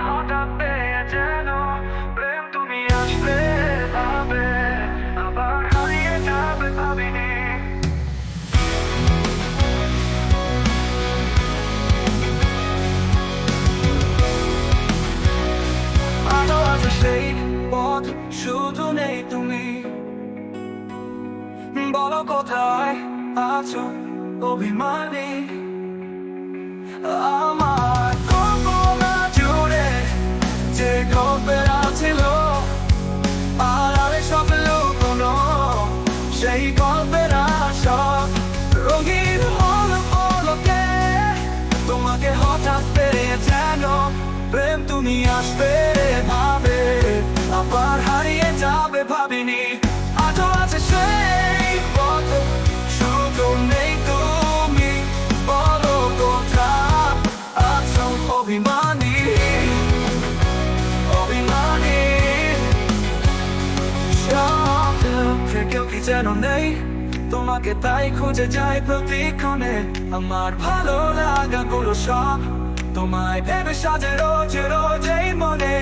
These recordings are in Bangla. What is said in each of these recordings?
হঠাৎ পেয়ে যেন প্রেম তুমি আসবে ভাবে আবার হারিয়ে যাবে ভাবিনি। আলো আছে সেই পথ, শুধু নেই তুমি। বলো কোথায় আছো অভিমানী? আমার কল্পনা জুড়ে যে গল্পের ছিল আড়ালে সব লুকোনো, সেই গল্পের সব রঙিন হলো পলকে। তোমাকে হঠাৎ পেয়ে যেন প্রেম তুমি আসবে ভাবে আবার হারিয়ে যাবে ভাবিনি। আজও আছে সেই পথ, শুধু নেই তুমি। বলো কোথায় আছো অভিমানী, অভিমানী। কেউ কি যেন নেই তোমাকে, তাই খুঁজে যাই প্রতিক্ষণে। আমার ভালো লাগাগুলো সব তোমায় ভেবে সাজে রোজ রোজ এই মনে।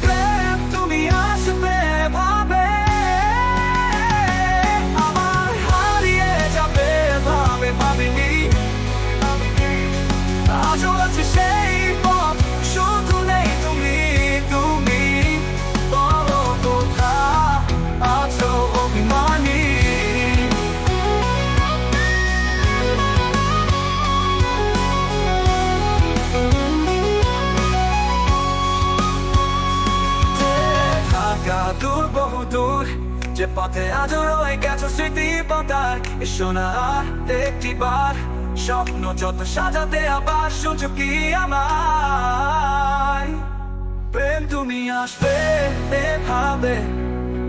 প্রেম তুমি আসবে ভাবে আবার হারিয়ে যাবে ভাবে ভাবিনি। আজও আছে সেই পথ, শুধু নেই তুমি। তুমি বলো কোথায় আছো অভিমানী। দূর বহু দূর যে পথে আজও রয়ে গেছো স্মৃতি পাতায়। এসো না আর একটিবার, স্বপ্ন যত সাজাতে আবার সুযোগ কি আমায়। প্রেম তুমি আসবে ভাবে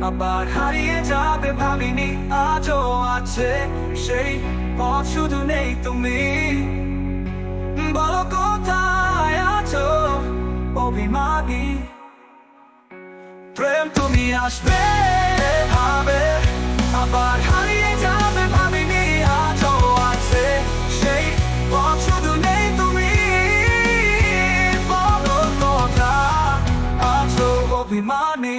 আবার হারিয়ে যাবে ভাবিনি। আজও আছে সেই পথ, শুধু নেই তুমি। বলো কোথায় আছো অভিমানী। প্রেম তুমি আসবে ভাবে আবার হারিয়ে যাবে ভাবিনি। আজও আছে সেই পথ, শুধু নেই তুমি। বলো কোথায় আছো অভিমানী।